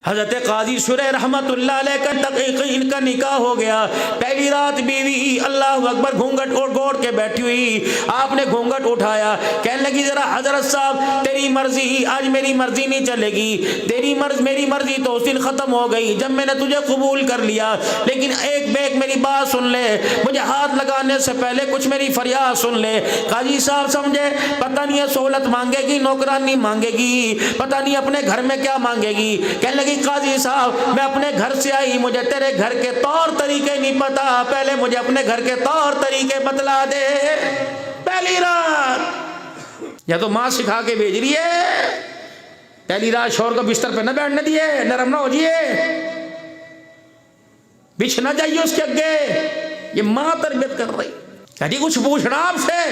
حضرت قاضی شرح رحمت اللہ علیہ کا تحقیق ان کا نکاح ہو گیا. پہلی رات بیوی اللہ اکبر گھونگھٹ اوڑھ کے بیٹھی ہوئی. آپ نے گھونگھٹ اٹھایا, کہنے لگی ذرا حضرت صاحب تیری مرضی, آج میری مرضی نہیں چلے گی. میری مرضی تو اس دن ختم ہو گئی جب میں نے تجھے قبول کر لیا, لیکن ایک میری بات سن لے, مجھے ہاتھ لگانے سے پہلے کچھ میری فریاد سن لے. قاضی صاحب سمجھے, پتہ نہیں ہے سہولت مانگے گی, نوکرانی مانگے گی, پتہ نہیں اپنے گھر میں کیا مانگے گی. کہنے لگی قاضی صاحب میں اپنے گھر سے آئی, مجھے تیرے گھر کے طور طریقے نہیں پتا, پہلے مجھے اپنے گھر کے طور طریقے بتلا دے. پہلی رات یا تو ماں سکھا کے بھیج رہی ہے, پہلی رات شوہر کو بستر پہ نہ بیٹھنے دیے, نرم نہ ہو جائیے, بچھ نہ جائیے اس کے آگے. یہ ماں تربیت کر رہی. کہتی کچھ پوچھنا آپ سے,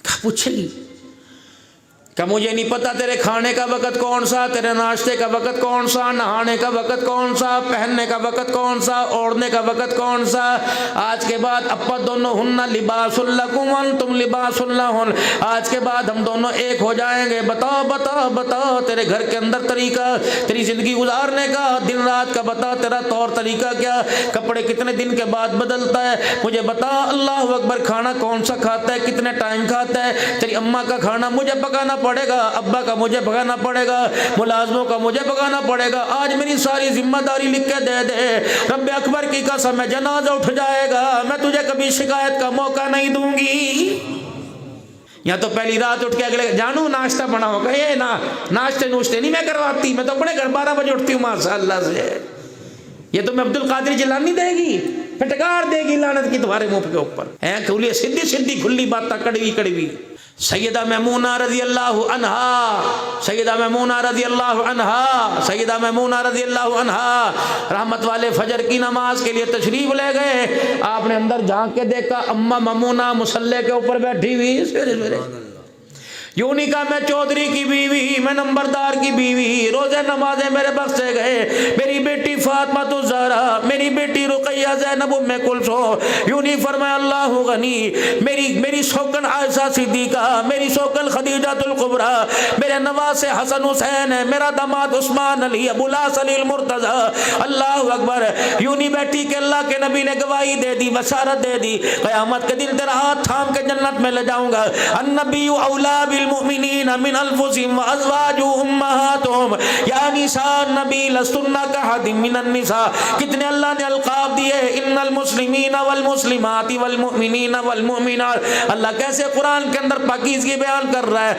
کیا پوچھے گی؟ کہ مجھے نہیں پتا تیرے کھانے کا وقت کون سا, تیرے ناشتے کا وقت کون سا, نہانے کا وقت کون سا, پہننے کا وقت کون سا, اوڑھنے کا وقت کون سا. آج کے بعد ابا دونوں ہن لباس لکم وانتم لباس لہن, آج کے بعد ہم دونوں ایک ہو جائیں گے. بتا بتا بتا تیرے گھر کے اندر طریقہ, تیری زندگی گزارنے کا, دن رات کا بتا, تیرا طور طریقہ کیا, کپڑے کتنے دن کے بعد بدلتا ہے مجھے بتا. اللہ اکبر, کھانا کون سا کھاتا ہے, کتنے ٹائم کھاتا ہے, تیری اماں کا کھانا مجھے پکانا پڑے گا, ابا کا مجھے پکانا پڑے گا, ملازموں کا مجھے پکانا پڑے گا. آج میری ساری ذمہ داری لکھ کے دے دے, رب اکبر کی قسم ہے جنازہ اٹھ جائے گا, میں تجھے کبھی شکایت کا موقع نہیں دوں گی. یا تو پہلی رات اٹھ کے اگلے جانو ناشتہ بنا ہوگا, یہ ناشتے نوشتے نہیں میں کرواتی, میں تو اپنے گھر 12 بجے اٹھتی ہوں ماشاء اللہ سے. یہ تو میں عبد القادر جیلانی دے گی, پھٹکار دے گی لعنت کی تمہارے منہ کے اوپر. سیدھی کھلی باتیں, کڑوی کڑوی. سیدہ میمونہ رضی اللہ عنہا, سیدہ میمونہ رضی اللہ عنہا, سیدہ میمونہ رضی اللہ عنہا رحمت والے فجر کی نماز کے لیے تشریف لے گئے. آپ نے اندر جھانک کے دیکھا اما میمونہ مصلی کے اوپر بیٹھی ہوئی. سویرے یوں نہیں کہا میں چودھری کی بیوی, میں نمبردار کی بیوی, روزے نمازیں میرے بخشے گئے, میری بیٹی فاطمہ الزہرا, میری بیٹی رقیہ زینب ام کلثوم. یوں نہیں فرمایا اللہ غنی, میری سوکن عائشہ صدیقہ, میری سوکن خدیجہ الکبریٰ, میرے نواسے حسن حسین ہے, میرا داماد عثمان علی, ابو العاص علی المرتضی. اللہ اکبر. یوں نہیں بیٹھی کہ اللہ کے نبی نے گواہی دے دی, بشارت دے دی, قیامت کے دن تیرا ہاتھ تھام کے جنت میں لے جاؤں گا. النبی اولا بالمؤمنین من انفسهم وازواجهم امہاتهم یا نساء النبی لستن کاحد من النساء. کتنے اللہ نے القاب دیے, ان المسلمین والمسلمات والمؤمنین والمؤمنات. اللہ کیسے قرآن کے اندر پاکیزگی بیان کر رہا ہے.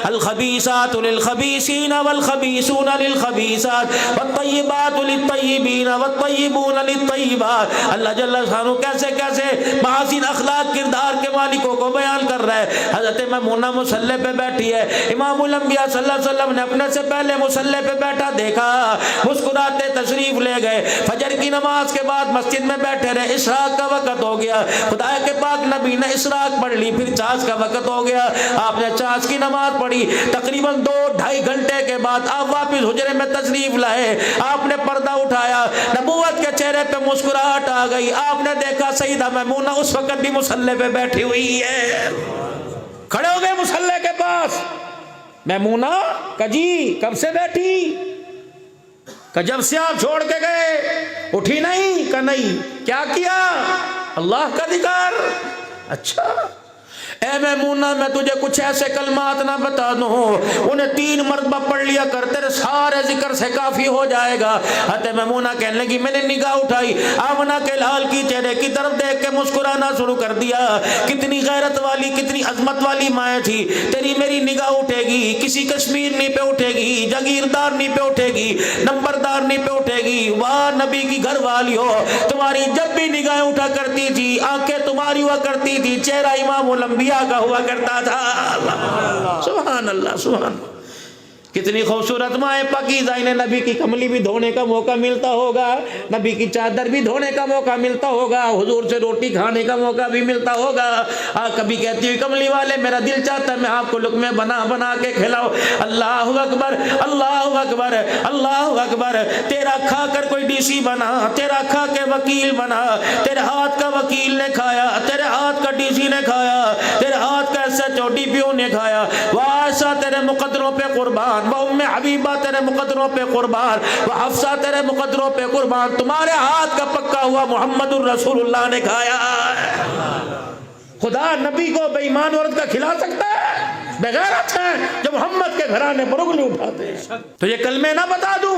الخبیثات للخبیثین والخبیثون للخبیثات والطیبات للطیبین والطیبون للطیبات. اللہ جل شانہ کیسے کیسے محاسن اخلاق کردار کے مالکوں کو بیان کر رہا ہے. حضرت میمونہ مصلی پہ بیٹھی ہے, امام الانبیاء صلی اللہ علیہ وسلم نے اپنے سے پہلے مصلی پہ بیٹھا دیکھا, مسکراتے تشریف لے گئے. فجر کی نماز کے بعد مسجد میں بیٹھے رہے, اشراق کا وقت ہو گیا, خدا کے پاک نبی نے اشراق پڑھ لی, پھر چاش کا وقت ہو گیا, آپ نے چاش کی نماز پڑھی. تقریباً 2-2.5 گھنٹے کے بعد آپ واپس حجرے میں تشریف لائے, آپ نے پردہ اٹھایا, نبوت کے چہرے پہ مسکراہٹ آ گئی. آپ نے دیکھا سیدہ میمونہ اس وقت بھی مصلی پہ بیٹھی ہوئی ہے. کھڑے ہو گئے مصلی کے پاس. میمونہ کجی کب سے بیٹھی؟ کہ جب سے آپ چھوڑ کے گئے. اٹھی نہیں؟ کہ نہیں. کیا کیا؟ اللہ کا ذکر. اچھا اے میمونہ میں تجھے کچھ ایسے کلمات نہ بتا دوں, انہیں 3 مرتبہ پڑھ لیا کر, تیرے سارے ذکر سے کافی ہو جائے گا. حضرت میمونہ کہنے لگی, میں نے نگاہ اٹھائی, آمنہ کے لال کی چہرے کی طرف دیکھ کے مسکرانا شروع کر دیا. کتنی غیرت والی, کتنی عظمت والی مائیں تھی. تیری میری نگاہ اٹھے گی, کسی کشمیرنی پہ اٹھے گی, جاگیردارنی پہ اٹھے گی, نمبردارنی پہ اٹھے گی. واہ نبی کی گھر والی ہو, تمہاری جب بھی نگاہیں اٹھا کرتی تھی, آنکھیں تمہاری ہوا کرتی تھی, چہرہ امام الانبیاء کا ہوا کرتا تھا. سبحان اللہ سبحان اللہ. کتنی خوبصورت مائیں پاکیزہ, انہیں نبی کی کملی بھی دھونے کا موقع ملتا ہوگا, نبی کی چادر بھی دھونے کا موقع ملتا ہوگا, حضور سے روٹی کھانے کا موقع بھی ملتا ہوگا. کبھی کہتی ہوئی کملی والے میرا دل چاہتا ہے میں آپ کو لقمے بنا کے کھلاؤ. اللہ اکبر اللہ اکبر اللہ اکبر. تیرا کھا کر کوئی ڈی سی بنا, تیرا کھا کے وکیل بنا, تیرے ہاتھ کا وکیل نے کھایا, تیرے ہاتھ کا ڈی سی نے کھایا, تیرے ہاتھ کا ایسے چوٹی نے کھایا، وہ عائشہ تیرے مقدروں پہ قربان، وہ ام حبیبہ تیرے مقدروں پہ قربان، وہ حفصہ تیرے مقدروں پہ قربان، تمہارے ہاتھ کا پکا ہوا محمد الرسول اللہ نے کھایا۔ خدا نبی کو بے ایمان عورت کا کھلا سکتا ہے؟ بغیرت ہے جو محمد کے گھرانے پر انگلی اٹھاتے ہیں۔ تو یہ کلمے نہ بتا دوں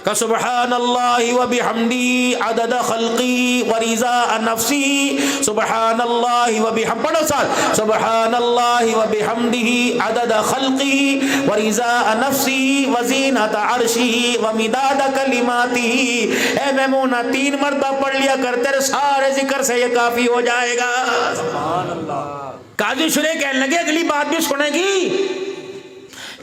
کہ سبحان اللہ و بحمدی عدد خلقی و رضا نفسی، سبحان اللہ و بحمدی، پڑھو ساتھ، سبحان اللہ و بحمدی عدد خلقی و رضا نفسی و زینت عرشی و مداد کلماتی۔ اے میمونہ 3 مرتبہ پڑھ لیا کر، تیرے سارے ذکر سے یہ کافی ہو جائے گا۔ سبحان اللہ۔ قاضی شریح کہنے لگے اگلی بات بھی سنے گی،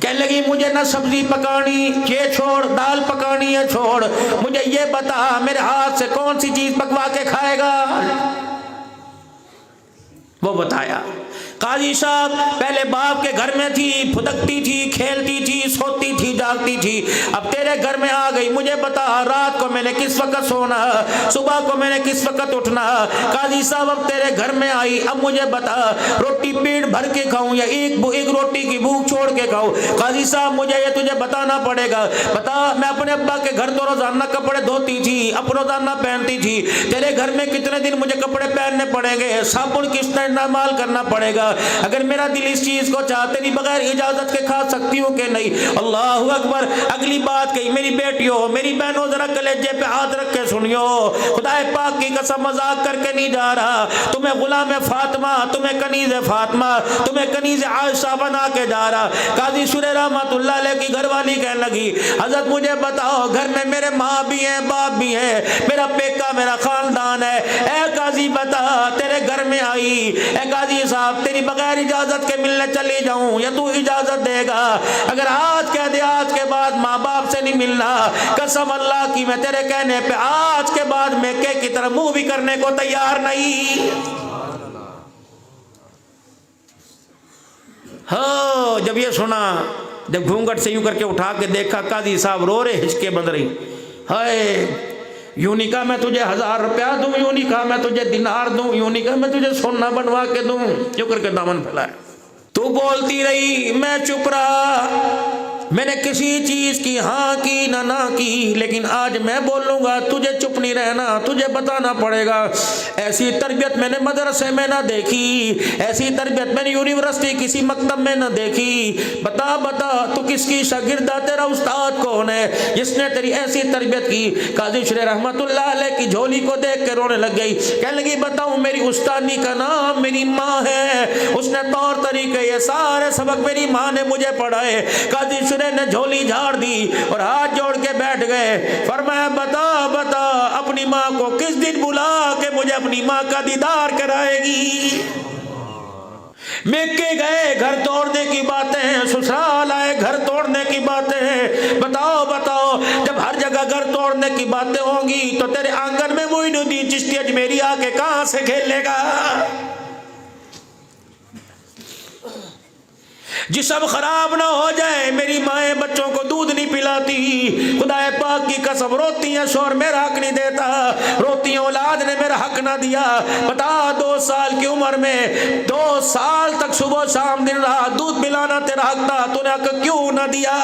کہنے لگی مجھے نہ سبزی پکانی یہ چھوڑ، دال پکانی ہے چھوڑ، مجھے یہ بتا میرے ہاتھ سے کون سی چیز پکوا کے کھائے گا؟ وہ بتایا۔ قاضی صاحب پہلے باپ کے گھر میں تھی، پھدکتی تھی، کھیلتی تھی، سوتی تھی، جاگتی تھی، اب تیرے گھر میں آ گئی، مجھے بتا رات کو میں نے کس وقت سونا، صبح کو میں نے کس وقت اٹھنا؟ قاضی صاحب اب تیرے گھر میں آئی، اب مجھے بتا روٹی پیٹ بھر کے کھاؤں یا ایک روٹی کی بھوک چھوڑ کے کھاؤں؟ قاضی صاحب مجھے یہ تجھے بتانا پڑے گا، بتا میں اپنے ابا کے گھر تو روزانہ کپڑے دھوتی تھی، اب روزانہ پہنتی تھی، تیرے گھر میں کتنے دن مجھے کپڑے پہننے پڑیں گے، صابن کس طرح استعمال کرنا پڑے گا؟ اگر میرا دل اس چیز کو چاہتے نہیں بغیر اجازت کے کھا سکتی ہوں کہ نہیں؟ اللہ اکبر۔ اگلی بات کہی، میری بیٹیوں میری بہنوں ذرا کلیجے پہ ہاتھ رکھ کے سنیو، خدا پاک کی قسم مذاق کر کے نہیں جا رہا، تمہیں غلام فاطمہ، تمہیں کنیز فاطمہ، تمہیں کنیز عائشہ بنا کے جا رہا۔ قاضی شریح رحمت اللہ علیہ کی گھر والی کہنے لگی حضرت مجھے بتاؤ گھر میں میرے ماں بھی ہیں، باپ بھی ہیں، میرا پیکا میرا خاندان ہے، اے قاضی بتا تیرے گھر میں آئی، اے قاضی صاحب تیری بغیر اجازت کے ملنے چلی جاؤں یا تو اجازت دے گا؟ اگر آج کہہ دے آج کے بعد ماں باپ سے نہیں ملنا، قسم اللہ کی میں تیرے کہنے پہ آج کے بعد میکے کی طرح منہ بھی کرنے کو تیار نہیں۔ ہاں جب یہ سنا، جب گھونگٹ سے یوں کر کے اٹھا کے دیکھا، قاضی صاحب رو رہے، ہچکے بند رہی، ہائے یوں نہیں کہا میں تجھے 1000 روپیہ دوں، یوں نہیں کہا میں تجھے دینار دوں، یوں نہیں کہا میں تجھے سونا بنوا کے دوں، یوں کر کے دامن پھیلایا۔ تو بولتی رہی، میں چپ رہا، میں نے کسی چیز کی ہاں کی نہ کی، لیکن آج میں بولوں گا، تجھے چپ نہیں رہنا، تجھے بتانا پڑے گا۔ ایسی تربیت میں نے مدرسے میں نہ دیکھی، ایسی تربیت میں نے یونیورسٹی کسی مکتب میں نہ دیکھی، بتا بتا تو کس کی شاگردہ، تیرا استاد کون ہے جس نے تیری ایسی تربیت کی؟ قاضی شریح رحمت اللہ علیہ کی جھولی کو دیکھ کے رونے لگ گئی، کہنے لگی بتاؤں میری استادی کا نام میری ماں ہے، اس نے طور طریقے یہ سارے سبق میری ماں نے مجھے پڑھائے۔ قاضی شریح نے جھولی جھاڑ دی اور ہاتھ جوڑ کے بیٹھ گئے، فرمایا بتا بتا اپنی ماں کو کس دن بلا کے مجھے اپنی ماں کا دیدار کرائے گی؟ میکے گئے گھر توڑنے کی باتیں، سسرال آئے گھر توڑنے کی باتیں، بتاؤ بتاؤ جب ہر جگہ گھر توڑنے کی باتیں ہوں گی تو تیرے آنگن میں معین الدین چشتی اجمیری آ کے کہاں سے کھیلے گا؟ جسم خراب نہ ہو جائے، میری مائیں بچوں کو دودھ نہیں پلاتی، خدا پاک کی قسم روتی ہیں شوہر میرا حق نہیں دیتا، روتی ہیں اولاد نے میرا حق نہ دیا۔ بتا 2 سال کی عمر میں 2 سال تک صبح شام دن رات دودھ پلانا تیرا حق تھا، تو نے حق کیوں نہ دیا؟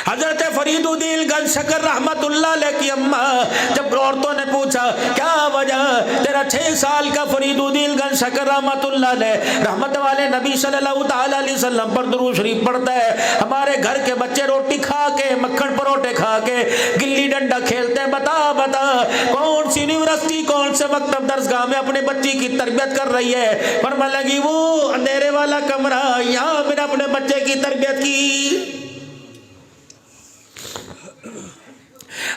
حضرت فرید الدین گنج شکر رحمت اللہ علیہ کی اماں جب عورتوں نے پوچھا کیا وجہ تیرا 6 سال کا فرید الدین گنج شکر رحمت اللہ علیہ رحمت والے نبی صلی اللہ تعالی علیہ وسلم پر درود شریف پڑھتا ہے، ہمارے گھر کے بچے روٹی کھا کے مکھن پروٹے کھا کے گلی ڈنڈا کھیلتے ہیں، بتا بتا کون سی یونیورسٹی کون سے مکتب درسگاہ میں اپنے بچی کی تربیت کر رہی ہے؟ فرمانے لگی وہ اندھیرے والا کمرہ، یہاں میں نے اپنے بچے کی تربیت کی۔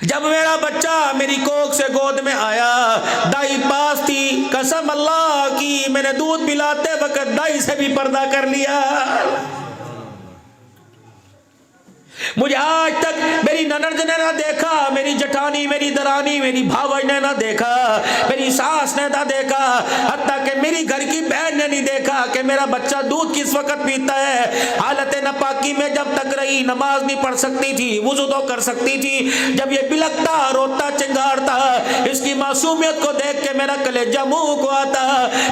جب میرا بچہ میری کوکھ سے گود میں آیا، دائی پاس تھی، قسم اللہ کی میں نے دودھ پلاتے وقت دائی سے بھی پردہ کر لیا۔ مجھے آج تک میری ننند نے نہ دیکھا، میری جٹھانی، میری درانی، میری بھاوج نے نہ دیکھا، میری ساس نے نہ دیکھا، حتیٰ کہ میری گھر کی بہن نے نہیں دیکھا کہ میرا بچہ دودھ کس وقت پیتا ہے۔ حالت ناپاکی میں جب تک رہی، نماز نہیں پڑھ سکتی تھی، وضو تو کر سکتی تھی۔ جب یہ بلکتا، روتا، چنگارتا، اس کی معصومیت کو دیکھ کے میرا کلیجہ منہ کو آتا،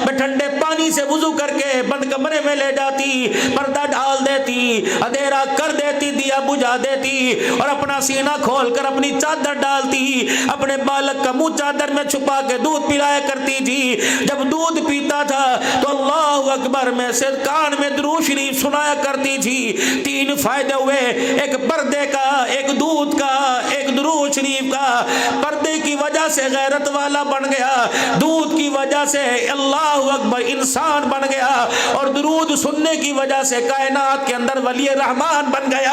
میں ٹھنڈے پانی سے وضو کر کے بند کمرے میں لے جاتی، پردہ ڈال دیتی، اندھیرا کر دیتی، دیا بجھا دیتی، اور اپنا سینہ کھول کر اپنی چادر ڈالتی، اپنے بالک کا منہ چادر میں چھپا کے دودھ پلایا کرتی تھی۔ جب دودھ پیتا تھا تو اللہ اکبر میں سے کان میں درود شریف سنایا کرتی تھی۔ 3 فائدے ہوئے، ایک پردے کا، ایک دودھ کا، ایک درود شریف کا۔ پردے کی وجہ سے غیرت والا بن گیا، دودھ کی وجہ سے اللہ اکبر انسان بن گیا، اور درود سننے کی وجہ سے کائنات کے اندر ولی رحمان بن گیا۔